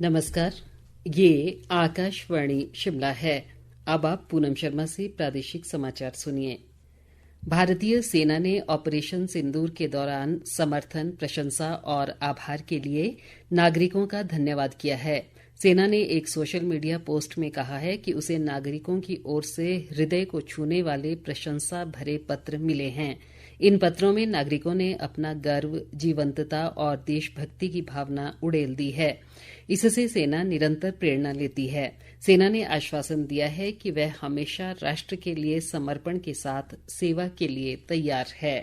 नमस्कार, ये आकाशवाणी शिमला है। अब आप पूनम शर्मा से प्रादेशिक समाचार सुनिए। भारतीय सेना ने ऑपरेशन सिंदूर के दौरान समर्थन, प्रशंसा और आभार के लिए नागरिकों का धन्यवाद किया है। सेना ने एक सोशल मीडिया पोस्ट में कहा है कि उसे नागरिकों की ओर से हृदय को छूने वाले प्रशंसा भरे पत्र मिले हैं। इन पत्रों में नागरिकों ने अपना गर्व, जीवंतता और देशभक्ति की भावना उड़ेल दी है। इससे सेना निरंतर प्रेरणा लेती है। सेना ने आश्वासन दिया है कि वह हमेशा राष्ट्र के लिए समर्पण के साथ सेवा के लिए तैयार है।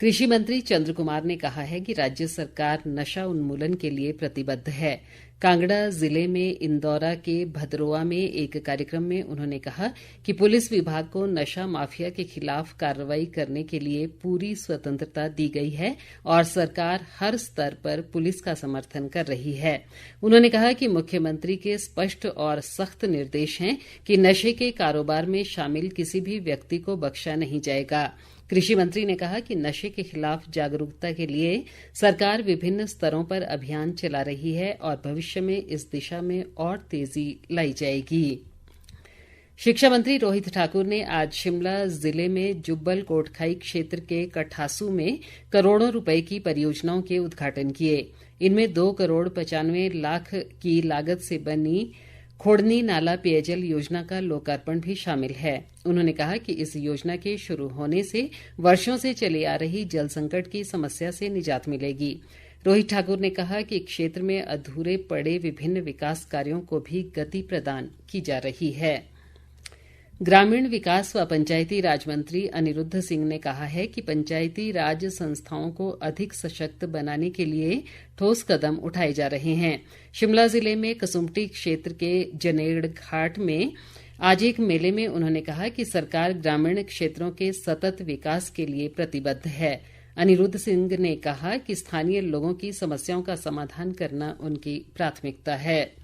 कृषि मंत्री चंद्र कुमार ने कहा है कि राज्य सरकार नशा उन्मूलन के लिए प्रतिबद्ध है। कांगड़ा जिले में इंदौरा के भदरोआ में एक कार्यक्रम में उन्होंने कहा कि पुलिस विभाग को नशा माफिया के खिलाफ कार्रवाई करने के लिए पूरी स्वतंत्रता दी गई है और सरकार हर स्तर पर पुलिस का समर्थन कर रही है। उन्होंने कहा कि मुख्यमंत्री के स्पष्ट और सख्त निर्देश हैं कि नशे के कारोबार में शामिल किसी भी व्यक्ति को बख्शा नहीं जाएगा। कृषि मंत्री ने कहा कि नशे के खिलाफ जागरूकता के लिए सरकार विभिन्न स्तरों पर अभियान चला रही है और भविष्य में इस दिशा में और तेजी लाई जाएगी। शिक्षा मंत्री रोहित ठाकुर ने आज शिमला जिले में जुब्बल कोटखाई क्षेत्र के कठासू में करोड़ों रुपए की परियोजनाओं के उद्घाटन किए। इनमें 2,95,00,000 की लागत से बनी खोड़नी नाला पेयजल योजना का लोकार्पण भी शामिल है। उन्होंने कहा कि इस योजना के शुरू होने से वर्षों से चली आ रही जल संकट की समस्या से निजात मिलेगी। रोहित ठाकुर ने कहा कि क्षेत्र में अधूरे पड़े विभिन्न विकास कार्यों को भी गति प्रदान की जा रही है। ग्रामीण विकास व पंचायती राज मंत्री अनिरुद्ध सिंह ने कहा है कि पंचायती राज संस्थाओं को अधिक सशक्त बनाने के लिए ठोस कदम उठाए जा रहे हैं। शिमला जिले में कसुम्पटी क्षेत्र के जनेड़ घाट में आज एक मेले में उन्होंने कहा कि सरकार ग्रामीण क्षेत्रों के सतत विकास के लिए प्रतिबद्ध है। अनिरुद्ध सिंह ने कहा कि स्थानीय लोगों की समस्याओं का समाधान करना उनकी प्राथमिकता है।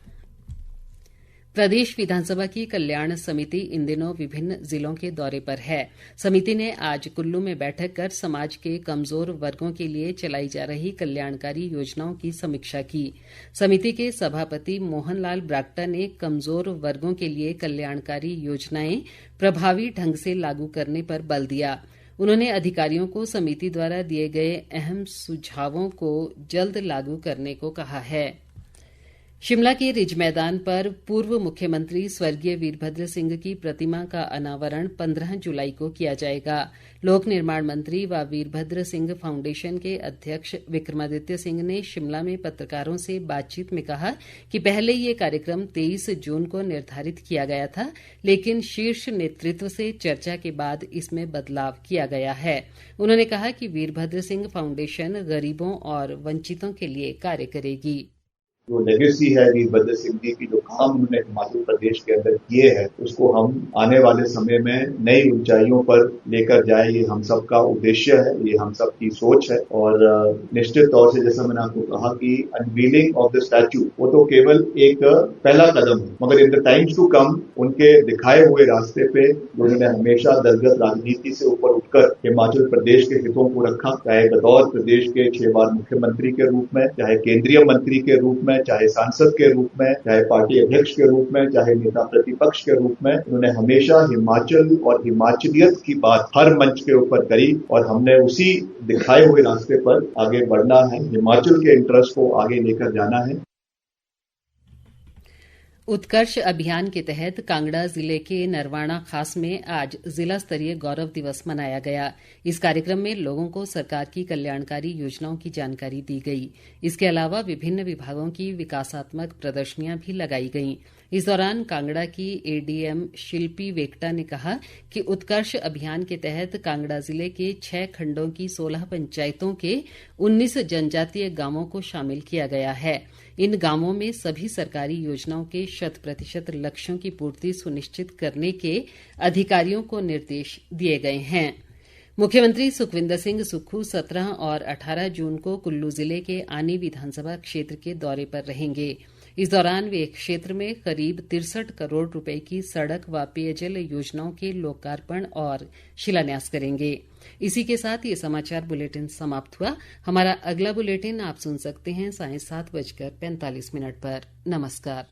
प्रदेश विधानसभा की कल्याण समिति इन दिनों विभिन्न जिलों के दौरे पर है। समिति ने आज कुल्लू में बैठक कर समाज के कमजोर वर्गों के लिए चलाई जा रही कल्याणकारी योजनाओं की समीक्षा की। समिति के सभापति मोहन लाल ब्राक्टा ने कमजोर वर्गों के लिए कल्याणकारी योजनाएं प्रभावी ढंग से लागू करने पर बल दिया। उन्होंने अधिकारियों को समिति द्वारा दिए गए अहम सुझावों को जल्द लागू करने को कहा है। शिमला के रिज मैदान पर पूर्व मुख्यमंत्री स्वर्गीय वीरभद्र सिंह की प्रतिमा का अनावरण 15 जुलाई को किया जाएगा। लोक निर्माण मंत्री व वीरभद्र सिंह फाउंडेशन के अध्यक्ष विक्रमादित्य सिंह ने शिमला में पत्रकारों से बातचीत में कहा कि पहले ये कार्यक्रम 23 जून को निर्धारित किया गया था, लेकिन शीर्ष नेतृत्व से चर्चा के बाद इसमें बदलाव किया गया है। उन्होंने कहा कि वीरभद्र सिंह फाउंडेशन गरीबों और वंचितों के लिए कार्य करेगी। जो लेगेसी है वीरभद्र सिंह जी की, जो काम उन्होंने हिमाचल प्रदेश के अंदर किए हैं, उसको हम आने वाले समय में नई ऊंचाइयों पर लेकर जाए, ये हम सब का उद्देश्य है, ये हम सब की सोच है। और निश्चित तौर से जैसा मैंने आपको कहा कि अनवीलिंग ऑफ द स्टैच्यू वो तो केवल एक पहला कदम है, मगर in the times to come उनके दिखाए हुए रास्ते पे उन्होंने हमेशा दलगत राजनीति से ऊपर उठकर हिमाचल प्रदेश के हितों को रखा, चाहे बतौर प्रदेश के 6 बार मुख्यमंत्री के रूप में, चाहे केंद्रीय मंत्री के रूप में, चाहे सांसद के रूप में, चाहे पार्टी अध्यक्ष के रूप में, चाहे नेता प्रतिपक्ष के रूप में। उन्होंने हमेशा हिमाचल और हिमाचलियत की बात हर मंच के ऊपर करी और हमने उसी दिखाए हुए रास्ते पर आगे बढ़ना है। हिमाचल के इंटरेस्ट को आगे लेकर जाना है। उत्कर्ष अभियान के तहत कांगड़ा जिले के नरवाणा खास में आज जिला स्तरीय गौरव दिवस मनाया गया। इस कार्यक्रम में लोगों को सरकार की कल्याणकारी योजनाओं की जानकारी दी गई। इसके अलावा विभिन्न विभागों की विकासात्मक प्रदर्शनियां भी लगाई गईं। इस दौरान कांगड़ा की एडीएम शिल्पी वेक्टा ने कहा कि उत्कर्ष अभियान के तहत कांगड़ा जिले के 6 खंडों की 16 पंचायतों के 19 जनजातीय गांवों को शामिल किया गया है। इन गांवों में सभी सरकारी योजनाओं के 100% लक्ष्यों की पूर्ति सुनिश्चित करने के अधिकारियों को निर्देश दिए गए हैं। मुख्यमंत्री सुखविंदर सिंह सुक्खू 17 और 18 जून को कुल्लू जिले के आनी विधानसभा क्षेत्र के दौरे पर रहेंगे। इस दौरान वे क्षेत्र में करीब 63 करोड़ रुपए की सड़क व पेयजल योजनाओं के लोकार्पण और शिलान्यास करेंगे। इसी के साथ ये समाचार बुलेटिन समाप्त हुआ। हमारा अगला बुलेटिन आप सुन सकते हैं 7:45 पर। नमस्कार।